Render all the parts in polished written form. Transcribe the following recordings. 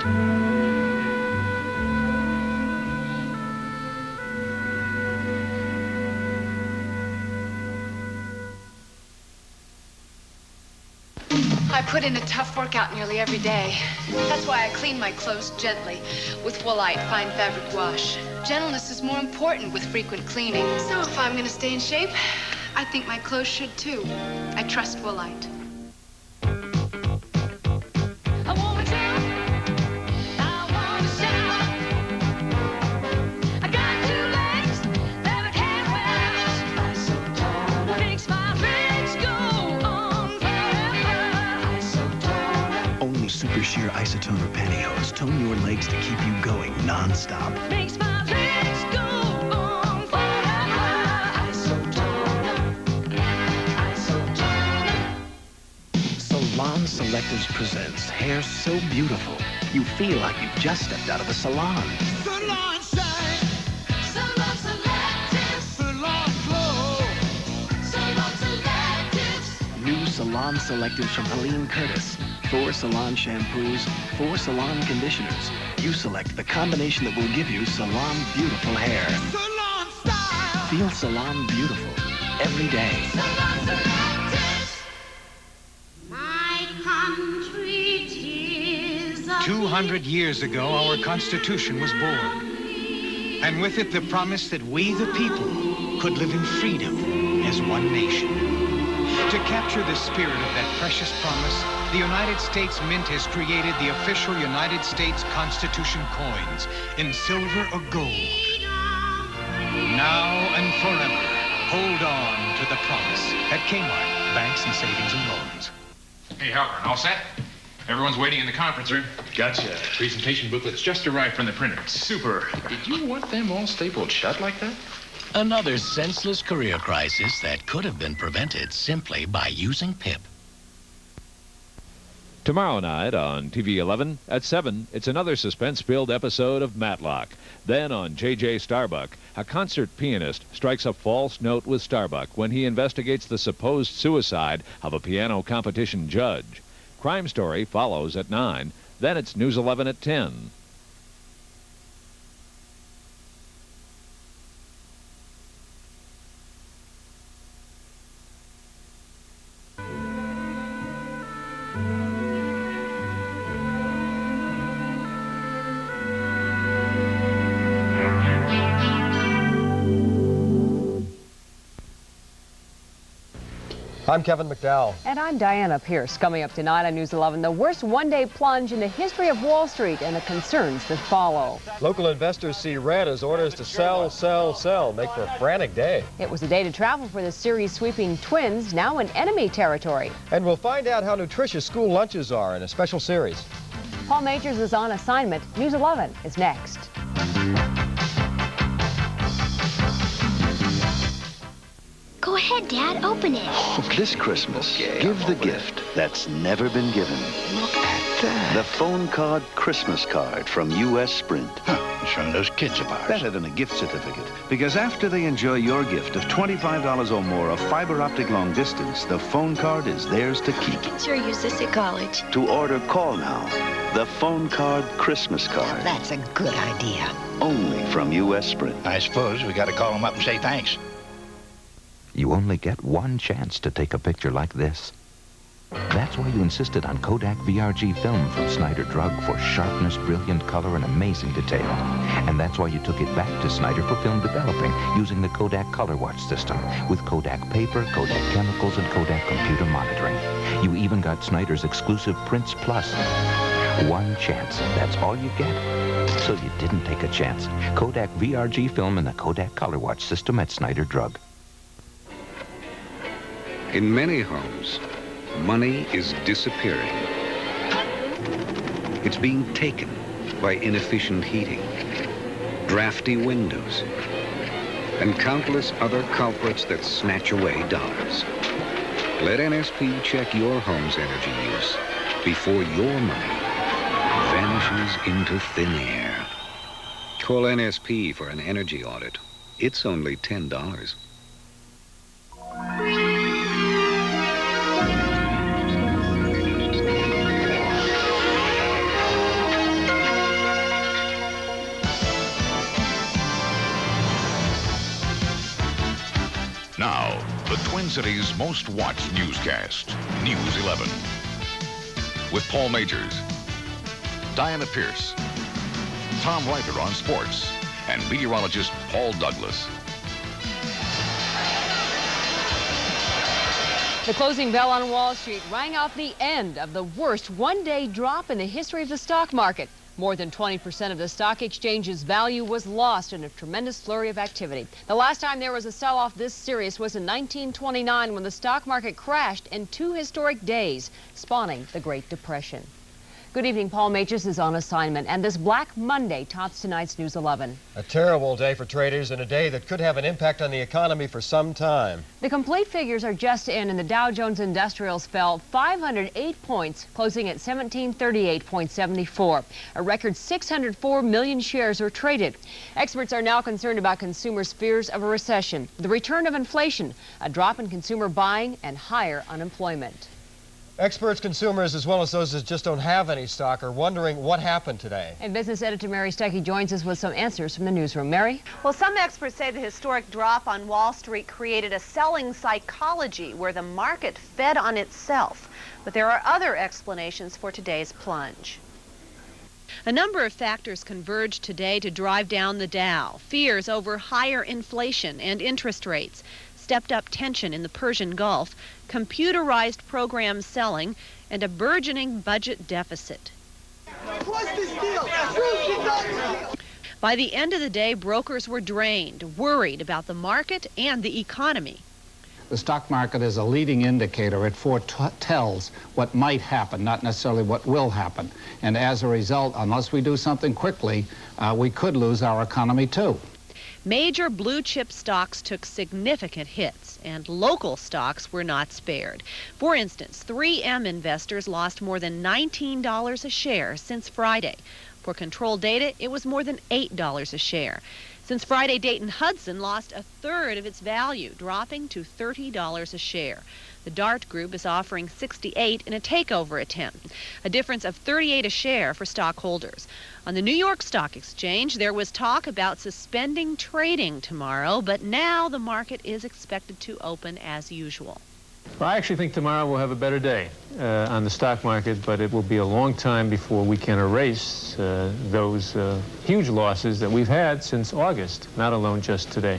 I put in a tough workout nearly every day. That's why I clean my clothes gently with Woolite Fine Fabric Wash. Gentleness is more important with frequent cleaning. So if I'm going to stay in shape, I think my clothes should too. I trust Woolite. Super sheer isotoner pantyhose tone your legs to keep you going non-stop. Makes my legs go on forever. Isotoner. Salon Selectors presents hair so beautiful, you feel like you've just stepped out of a salon. Salon shine. Salon Selectives. Salon glow. Salon Selectives. New Salon Selectives from Helene Curtis. 4 salon shampoos, 4 salon conditioners. You select the combination that will give you salon beautiful hair. Salon style. Feel salon beautiful every day. Salon Selectives. My country 'tis a 200 years ago, our Constitution was born. And with it, the promise that we, the people, could live in freedom as one nation. To capture the spirit of that precious promise, the United States Mint has created the official United States Constitution coins in silver or gold. Now and forever, hold on to the promise at Kmart, Banks and Savings and Loans. Hey, Halpern, all set? Everyone's waiting in the conference room. Gotcha. Presentation booklets just arrived from the printer. Super. Did you want them all stapled shut like that? Another senseless career crisis that could have been prevented simply by using PIP. Tomorrow night on TV 11 at 7, it's another suspense-filled episode of Matlock. Then on J.J. Starbuck, a concert pianist strikes a false note with Starbuck when he investigates the supposed suicide of a piano competition judge. Crime Story follows at 9. Then it's News 11 at 10. I'm Kevin McDowell. And I'm Diana Pierce. Coming up tonight on News 11, the worst one-day plunge in the history of Wall Street and the concerns that follow. Local investors see red as orders to sell, sell, sell make for a frantic day. It was a day to travel for the series-sweeping Twins, now in enemy territory. And we'll find out how nutritious school lunches are in a special series. Paul Majors is on assignment. News 11 is next. Go ahead, Dad. Open it. This Christmas, give the gift that's never been given. Look at that. The phone card Christmas card from U.S. Sprint. It's from those kids of ours. Better than a gift certificate, because after they enjoy your gift of $25 or more of fiber optic long distance, the phone card is theirs to keep. I can sure use this at college. To order, call now. The phone card Christmas card. That's a good idea. Only from U.S. Sprint. I suppose we got to call them up and say thanks. You only get one chance to take a picture like this. That's why you insisted on Kodak VRG film from Snyder Drug for sharpness, brilliant color, and amazing detail. And that's why you took it back to Snyder for film developing using the Kodak Color Watch system with Kodak paper, Kodak chemicals, and Kodak computer monitoring. You even got Snyder's exclusive Prints Plus. One chance. That's all you get. So you didn't take a chance. Kodak VRG film and the Kodak Color Watch system at Snyder Drug. In many homes, money is disappearing. It's being taken by inefficient heating, drafty windows, and countless other culprits that snatch away dollars. Let NSP check your home's energy use before your money vanishes into thin air. Call NSP for an energy audit. It's only $10. City's most watched newscast, News 11. With Paul Majors, Diana Pierce, Tom Reiter on sports, and meteorologist Paul Douglas. The closing bell on Wall Street rang out the end of the worst one-day drop in the history of the stock market. More than 20% of the stock exchange's value was lost in a tremendous flurry of activity. The last time there was a sell-off this serious was in 1929 when the stock market crashed in 2 historic days, spawning the Great Depression. Good evening. Paul Majors is on assignment, and this Black Monday tops tonight's News 11. A terrible day for traders and a day that could have an impact on the economy for some time. The complete figures are just in, and the Dow Jones Industrials fell 508 points, closing at 1738.74. A record 604 million shares were traded. Experts are now concerned about consumers' fears of a recession, the return of inflation, a drop in consumer buying, and higher unemployment. Experts, consumers, as well as those that just don't have any stock are wondering what happened today. And business editor Mary Stuckey joins us with some answers from the newsroom. Mary? Well, some experts say the historic drop on Wall Street created a selling psychology where the market fed on itself. But there are other explanations for today's plunge. A number of factors converged today to drive down the Dow. Fears over higher inflation and interest rates, stepped-up tension in the Persian Gulf, computerized program selling, and a burgeoning budget deficit. By the end of the day, brokers were drained, worried about the market and the economy. The stock market is a leading indicator. It foretells what might happen, not necessarily what will happen. And as a result, unless we do something quickly, we could lose our economy too. Major blue-chip stocks took significant hits, and local stocks were not spared. For instance, 3M investors lost more than $19 a share since Friday. For Control Data, it was more than $8 a share. Since Friday, Dayton-Hudson lost a third of its value, dropping to $30 a share. The Dart Group is offering $68 in a takeover attempt, a difference of $38 a share for stockholders. On the New York Stock Exchange, there was talk about suspending trading tomorrow, but now the market is expected to open as usual. Well, I actually think tomorrow we'll have a better day on the stock market, but it will be a long time before we can erase those huge losses that we've had since August, not alone just today.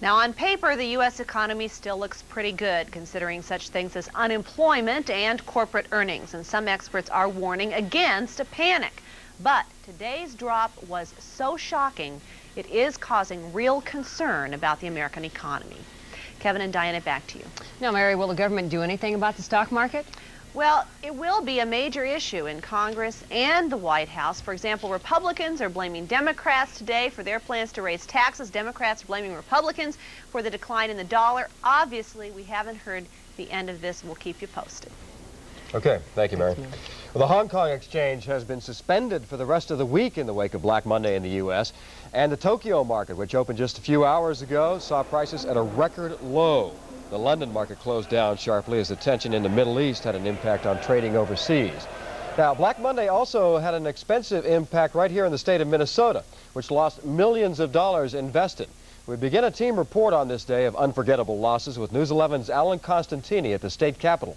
Now, on paper, the U.S. economy still looks pretty good, considering such things as unemployment and corporate earnings, and some experts are warning against a panic. But today's drop was so shocking, it is causing real concern about the American economy. Kevin and Diana, back to you. Now, Mary, will the government do anything about the stock market? Well, it will be a major issue in Congress and the White House. For example, Republicans are blaming Democrats today for their plans to raise taxes. Democrats are blaming Republicans for the decline in the dollar. Obviously, we haven't heard the end of this. We'll keep you posted. Okay, thank you, Mary. Well, the Hong Kong exchange has been suspended for the rest of the week in the wake of Black Monday in the U.S. And the Tokyo market, which opened just a few hours ago, saw prices at a record low. The London market closed down sharply as the tension in the Middle East had an impact on trading overseas. Now, Black Monday also had an expensive impact right here in the state of Minnesota, which lost millions of dollars invested. We begin a team report on this day of unforgettable losses with News 11's Alan Constantini at the state capitol.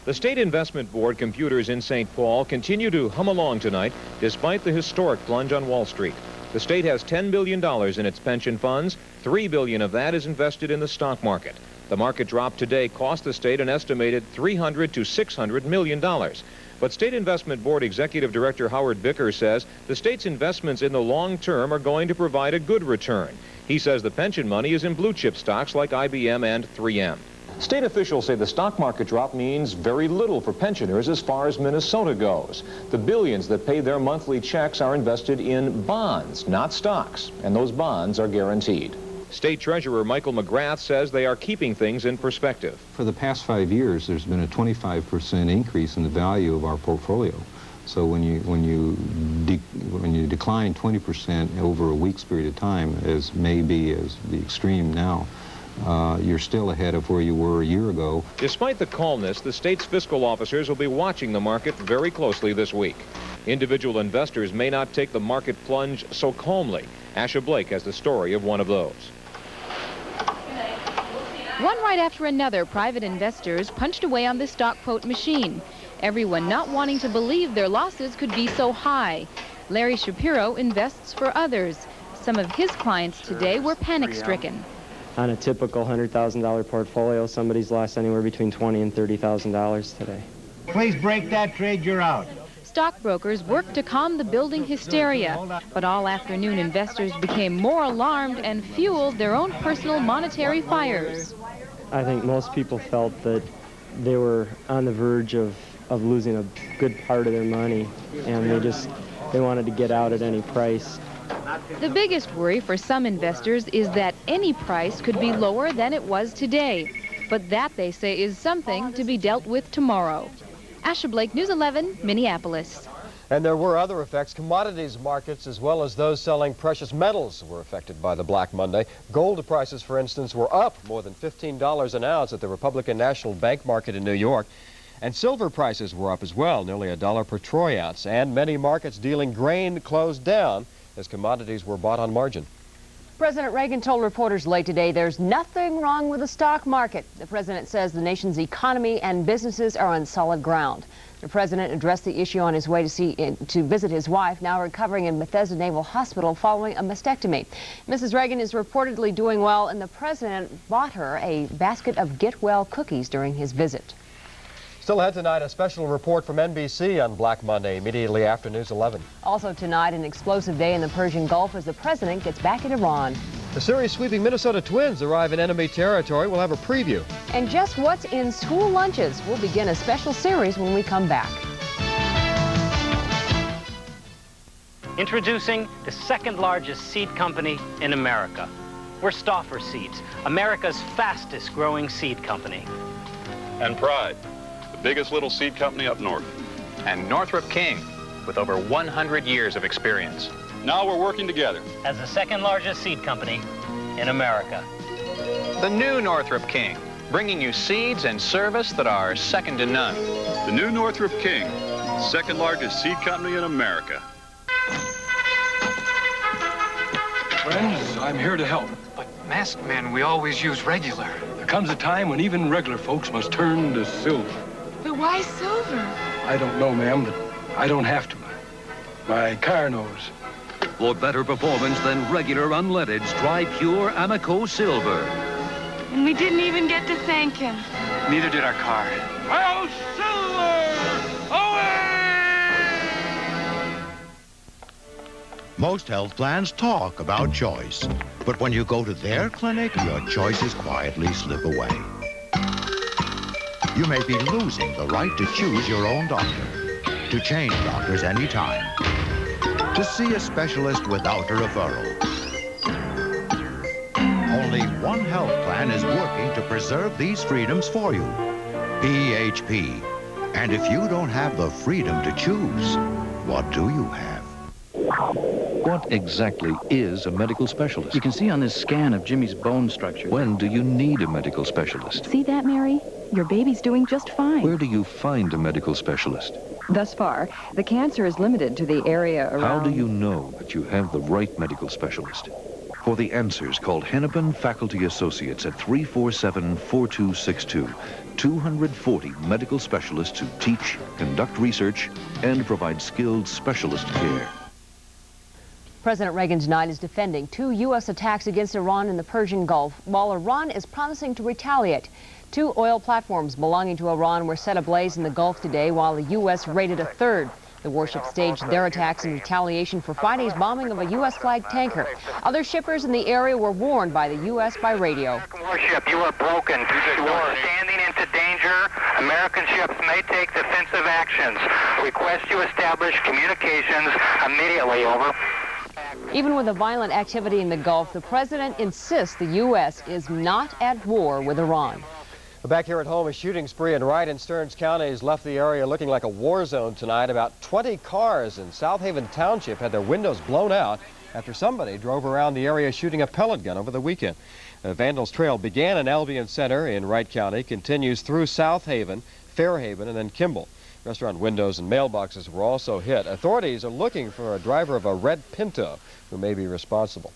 The State Investment Board computers in St. Paul continue to hum along tonight despite the historic plunge on Wall Street. The state has $10 billion in its pension funds. $3 billion of that is invested in the stock market. The market drop today cost the state an estimated $300 to $600 million. But State Investment Board Executive Director Howard Bicker says the state's investments in the long term are going to provide a good return. He says the pension money is in blue chip stocks like IBM and 3M. State officials say the stock market drop means very little for pensioners as far as Minnesota goes. The billions that pay their monthly checks are invested in bonds, not stocks, and those bonds are guaranteed. State Treasurer Michael McGrath says they are keeping things in perspective. For the past 5 years, there's been a 25% increase in the value of our portfolio. So when you decline 20% over a week's period of time, as may be as the extreme now, you're still ahead of where you were a year ago. Despite the calmness, the state's fiscal officers will be watching the market very closely this week. Individual investors may not take the market plunge so calmly. Asha Blake has the story of one of those. One right after another, private investors punched away on the stock quote machine. Everyone not wanting to believe their losses could be so high. Larry Shapiro invests for others. Some of his clients today were panic-stricken. On a typical $100,000 portfolio, somebody's lost anywhere between $20,000 and $30,000 today. Please break that trade, you're out. Stockbrokers worked to calm the building hysteria, but all afternoon investors became more alarmed and fueled their own personal monetary fires. I think most people felt that they were on the verge of losing a good part of their money, and they wanted to get out at any price. The biggest worry for some investors is that any price could be lower than it was today, but that, they say, is something to be dealt with tomorrow. Asha Blake, News 11, Minneapolis. And there were other effects. Commodities markets, as well as those selling precious metals, were affected by the Black Monday. Gold prices, for instance, were up more than $15 an ounce at the Republican National Bank Market in New York. And silver prices were up as well, nearly $1 per troy ounce. And many markets dealing grain closed down as commodities were bought on margin. President Reagan told reporters late today there's nothing wrong with the stock market. The president says the nation's economy and businesses are on solid ground. The president addressed the issue on his way to visit his wife, now recovering in Bethesda Naval Hospital following a mastectomy. Mrs. Reagan is reportedly doing well, and the president bought her a basket of Get Well cookies during his visit. Still ahead tonight, a special report from NBC on Black Monday, immediately after News 11. Also tonight, an explosive day in the Persian Gulf as the president gets back in Iran. The series sweeping Minnesota Twins arrive in enemy territory. We'll have a preview. And just what's in school lunches? We'll begin a special series when we come back. Introducing the second largest seed company in America. We're Stauffer Seeds, America's fastest growing seed company. And Pride, the biggest little seed company up north. And Northrop King, with over 100 years of experience. Now we're working together as the second largest seed company in America. The new Northrop King, bringing you seeds and service that are second to none. The new Northrop King, second largest seed company in America. Friends, I'm here to help. But masked men, we always use regular. There comes a time when even regular folks must turn to silver. But why silver? I don't know, ma'am, but I don't have to. My car knows. For better performance than regular unleadeds, try pure Amoco Silver. And we didn't even get to thank him. Neither did our car. Well, silver! Away! Most health plans talk about choice, but when you go to their clinic, your choices quietly slip away. You may be losing the right to choose your own doctor, to change doctors anytime, to see a specialist without a referral. Only one health plan is working to preserve these freedoms for you, PHP. And if you don't have the freedom to choose, what do you have? What exactly is a medical specialist? You can see on this scan of Jimmy's bone structure. When do you need a medical specialist? See that, Mary? Your baby's doing just fine. Where do you find a medical specialist? Thus far, the cancer is limited to the area around... How do you know that you have the right medical specialist? For the answers, call Hennepin Faculty Associates at 347-4262. 240 medical specialists who teach, conduct research, and provide skilled specialist care. President Reagan tonight is defending 2 U.S. attacks against Iran in the Persian Gulf, while Iran is promising to retaliate. 2 oil platforms belonging to Iran were set ablaze in the Gulf today, while the U.S. raided a third. The warship staged their attacks in retaliation for Friday's bombing of a U.S.-flagged tanker. Other shippers in the area were warned by the U.S. by radio. Warship, you are broken. You are standing into danger. American ships may take defensive actions. Request you establish communications immediately. Over. Even with the violent activity in the Gulf, the president insists the U.S. is not at war with Iran. Back here at home, a shooting spree in Wright and Stearns counties left the area looking like a war zone tonight. About 20 cars in South Haven Township had their windows blown out after somebody drove around the area shooting a pellet gun over the weekend. The vandals' trail began in Albion Center in Wright County, continues through South Haven, Fairhaven, and then Kimball. Restaurant windows and mailboxes were also hit. Authorities are looking for a driver of a red Pinto who may be responsible.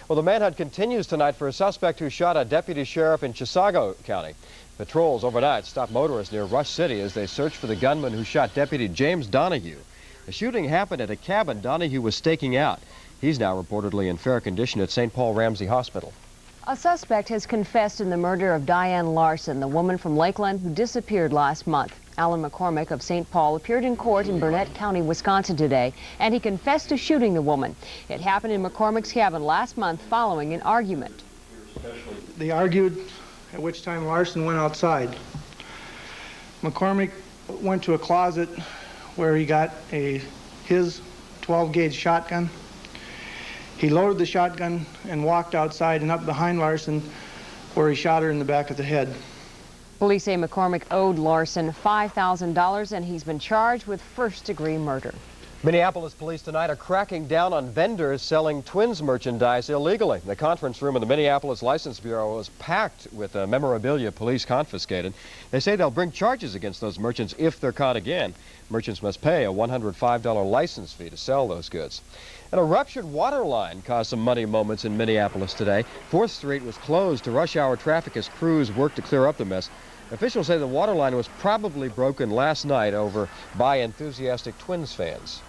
Well, the manhunt continues tonight for a suspect who shot a deputy sheriff in Chisago County. Patrols overnight stopped motorists near Rush City as they searched for the gunman who shot Deputy James Donahue. The shooting happened at a cabin Donahue was staking out. He's now reportedly in fair condition at St. Paul Ramsey Hospital. A suspect has confessed in the murder of Diane Larson, the woman from Lakeland who disappeared last month. Alan McCormick of St. Paul appeared in court in Burnett County, Wisconsin today, and he confessed to shooting the woman. It happened in McCormick's cabin last month following an argument. They argued, at which time Larson went outside. McCormick went to a closet where he got his 12-gauge shotgun. He loaded the shotgun and walked outside and up behind Larson, where he shot her in the back of the head. Police say McCormick owed Larson $5,000 and he's been charged with first-degree murder. Minneapolis police tonight are cracking down on vendors selling Twins merchandise illegally. The conference room of the Minneapolis License Bureau was packed with memorabilia police confiscated. They say they'll bring charges against those merchants if they're caught again. Merchants must pay a $105 license fee to sell those goods. And a ruptured water line caused some muddy moments in Minneapolis today. 4th Street was closed to rush hour traffic as crews worked to clear up the mess. Officials say the water line was probably broken last night by enthusiastic Twins fans.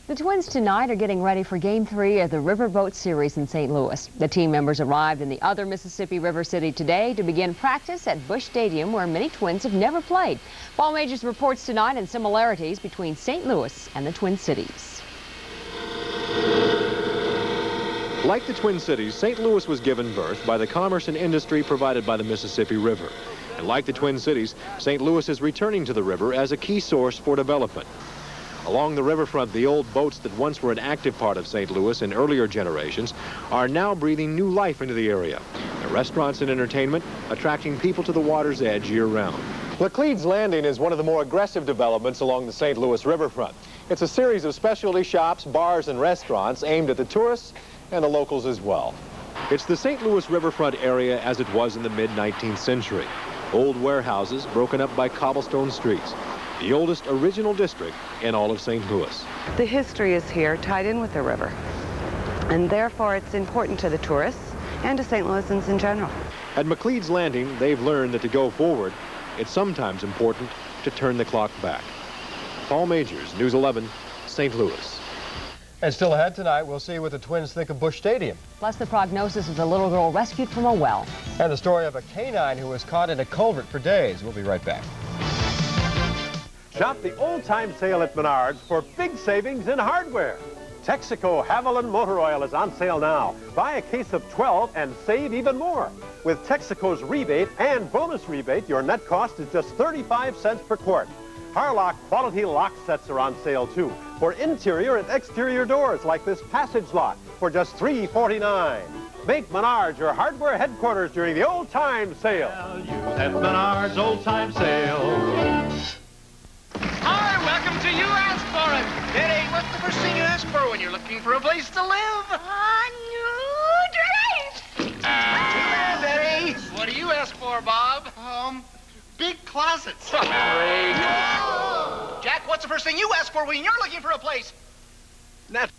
The Twins tonight are getting ready for Game 3 of the Riverboat Series in St. Louis. The team members arrived in the other Mississippi River city today to begin practice at Busch Stadium, where many Twins have never played. Paul Majors reports tonight on similarities between St. Louis and the Twin Cities. Like the Twin Cities, St. Louis was given birth by the commerce and industry provided by the Mississippi River. And like the Twin Cities, St. Louis is returning to the river as a key source for development. Along the riverfront, the old boats that once were an active part of St. Louis in earlier generations are now breathing new life into the area. The restaurants and entertainment attracting people to the water's edge year-round. Laclede's Landing is one of the more aggressive developments along the St. Louis riverfront. It's a series of specialty shops, bars, and restaurants aimed at the tourists and the locals as well. It's the St. Louis riverfront area as it was in the mid-19th century. Old warehouses broken up by cobblestone streets. The oldest original district in all of St. Louis. The history is here, tied in with the river, and therefore it's important to the tourists and to St. Louisans in general. At Laclede's Landing, they've learned that to go forward, it's sometimes important to turn the clock back. Paul Majors, News 11, St. Louis. And still ahead tonight, we'll see what the Twins think of Busch Stadium. Plus the prognosis of the little girl rescued from a well. And the story of a canine who was caught in a culvert for days. We'll be right back. Shop the old-time sale at Menards for big savings in hardware. Texaco Haviland Motor Oil is on sale now. Buy a case of 12 and save even more. With Texaco's rebate and bonus rebate, your net cost is just 35 cents per quart. Harlock quality lock sets are on sale too for interior and exterior doors like this passage lock for just $3.49. Make Menards your hardware headquarters during the old-time sale. At Menards old-time sale. Hi, welcome to You Ask For It. Betty, what's the first thing you ask for when you're looking for a place to live? A new drink. Too bad, Betty. What do you ask for, Bob? Big closets. Great. Jack, what's the first thing you ask for when you're looking for a place? Net